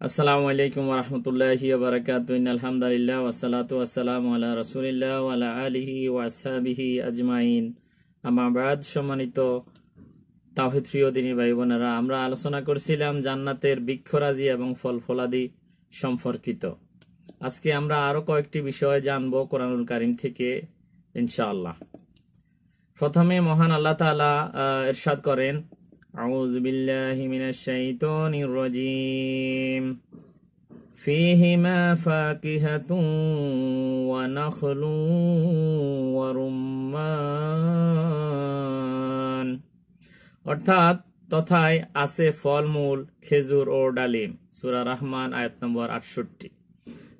আসসালামু আলাইকুম ওয়া রাহমাতুল্লাহি ওয়া বারাকাতুহু ইন্নাল হামদালিল্লাহ ওয়াসসালাতু ওয়াসসালামু আলা রাসূলিল্লাহ ওয়া আলা আলিহি ওয়া আসহাবিহি আজমাইন। আম্মা বাদ। সম্মানিত তাওহীদ প্রিয় দিনী ভাই বোনেরা, আমরা আলোচনা করছিলাম জান্নাতের বৃক্ষরাজি এবং ফল ফলাদি সম্পর্কিত। আজকে আমরা আরো কয়েকটি বিষয় জানবো কোরআনুল কারীম থেকে ইনশাআল্লাহ। প্রথমে মহান আল্লাহ তাআলা ইরশাদ করেন, আউযু বিল্লাহি মিনাশ শাইতানির রাজীম, ফীহিমা ফাকিহাতুন ওয়া নাখলুন ওয়া রুম্মান। অর্থাৎ তথায় আছে ফলমূল, খেজুর ও ডালিম। সূরা রহমান আয়াত নম্বর 68।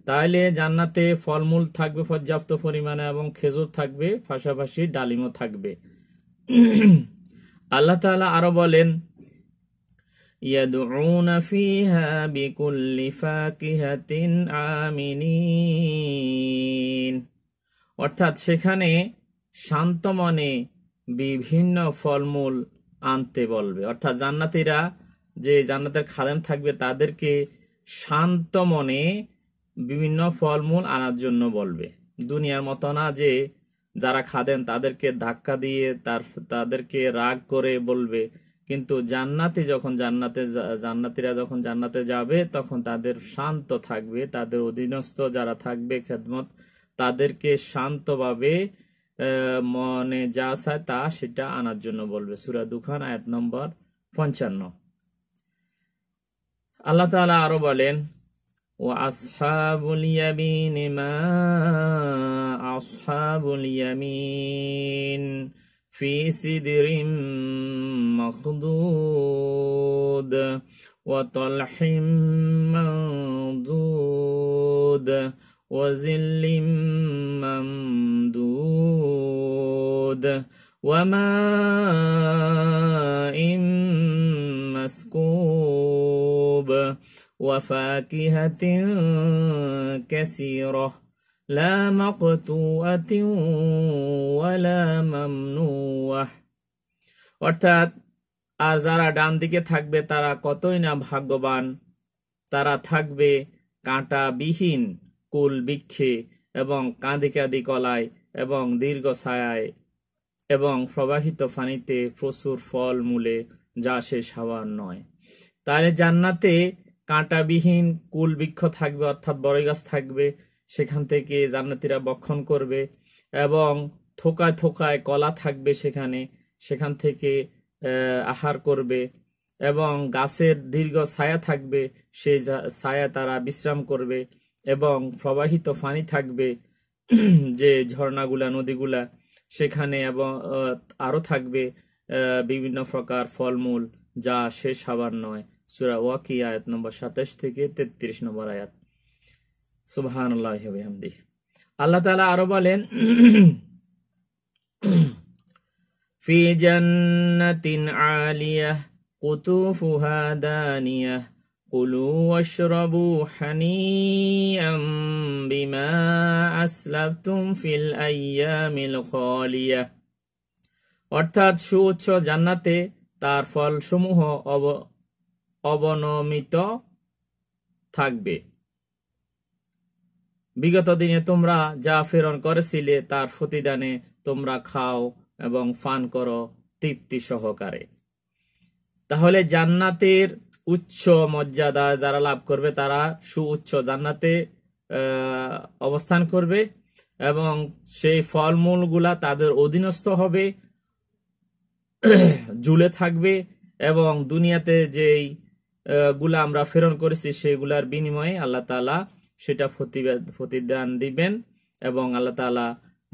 তাহলে জান্নাতে ফলমূল থাকবে পর্যাপ্ত পরিমাণে এবং খেজুর থাকবে, পাশাপাশি ডালিমও থাকবে। আল্লাহ তাআলা আরো বলেন, ইয়াদউনা ফিহা বিকুল্লি ফাকিহাতিন আমিনিন। অর্থাৎ সেখানে শান্ত মনে বিভিন্ন ফলমূল আনতে বলবে। অর্থাৎ জান্নাতীরা, যে জান্নাতের খাদেম থাকবে, তাদেরকে শান্ত মনে বিভিন্ন ফলমূল আনার জন্য বলবে। দুনিয়ার মতো না যে যারা খাদেম তাদেরকে ধাক্কা দিয়ে তাদেরকে রাগ করে বলবে, কিন্তু জান্নাতীরা যখন জান্নাতে যাবে তখন তাদের শান্ত থাকবে, তাদের অধীনস্থ যারা থাকবে খেদমত, তাদেরকে শান্তভাবে মনে যা চায় তা সেটা আনার জন্য বলবে। সূরা দুখান আয়াত নম্বর 55। আল্লাহ তাআলা আরো বলেন, ওয়া আসহাবুল ইয়ামিন মা আসহাবুল ইয়ামিন ফি সিদরিম মাখদুদ ওয়া তালহিম মামদুদ ওয়া জিল্লিম মামদুদ ওয়া মাইম মাসকুব وفاكهة كثيرة لا مقطوعة ولا ممنوعة। অর্থাৎ আর যারা ডান দিকে থাকবে তারা কতই না ভাগ্যবান। তারা থাকবে কাঁটাবিহীন কুল বৃক্ষে এবং কাঁদি কাঁদি কলায় এবং দীর্ঘ ছায়ায় এবং প্রবাহিত পানিতে প্রচুর ফল মূলে যা শেষ হওয়ার নয়। তাহলে জান্নাতে কাঁটাবিহীন কুল বৃক্ষ থাকবে, অর্থাৎ বড়ই গাছ থাকবে। সেখান থেকে জান্নাতীরা ভক্ষণ করবে এবং থোকায় থোকায় কলা থাকবে, সেখান থেকে আহার করবে এবং গাছের দীর্ঘ ছায়া থাকবে, সেই ছায়া তারা বিশ্রাম করবে এবং প্রবাহিত পানি থাকবে, যে ঝর্ণাগুলা নদীগুলা সেখানে, এবং আরো থাকবে বিভিন্ন প্রকার ফলমূল যা শেষ হবার নয়। সূরা ওয়াকিয়া আয়াত নম্বর 27 থেকে 33 নম্বর আয়াত। সুবহানাল্লাহি ওয়া বিহামদিহি। আল্লাহ তাআলা আরো বলেন, ফি জান্নাতিন আলিয়াহ কুতুফুহা দানিয়াহ কুলু ওয়াশরাবু হানিআম বিমা আসলাফতুম ফিল আইয়ামিল খালিয়াহ। অর্থাৎ সুউচ্চ জান্নাতে তার ফলসমূহ অবনমিত থাকবে। বিগত দিনে তোমরা যা প্রেরণ করেছিলে তার প্রতিদানে তোমরা খাও এবং পান করো তৃপ্তি সহকারে। তাহলে জান্নাতের উচ্চ মর্যাদা যারা লাভ করবে তারা সুউচ্চ জান্নাতে অবস্থান করবে এবং সেই ফলমূলগুলা তাদের অধীনস্থ হবে, ঝুলে থাকবে এবং দুনিয়াতে যেই গুলা আমরা প্রেরণ করেছি সেগুলার বিনিময়ে আল্লাহ তাআলা সেটা প্রতিদান দিবেন। এবং আল্লাহ তাআলা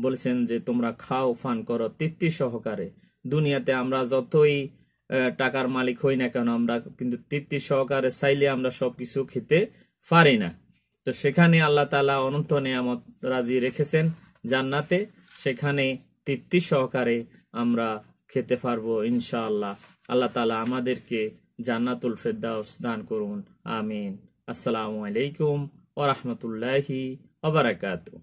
বলেছেন যে তোমরা খাও পান করো তৃপ্তি সহকারে। দুনিয়াতে আমরা যতই টাকার মালিক হই না কেন, আমরা কিন্তু তৃপ্তি সহকারে চাইলে আমরা সবকিছু খেতে পারি না। তো সেখানে আল্লাহ তাআলা অনন্ত নিয়ামত রাজি রেখেছেন জান্নাতে, সেখানে তৃপ্তি সহকারে আমরা খেতে পারবো ইনশাআল্লাহ। আল্লাহ তাআলা আমাদেরকে জান্নাতুল ফেরদাউস দান করুন, আমিন। আসসালামু আলাইকুম ওয়া রাহমাতুল্লাহি ওয়া বারাকাতুহু।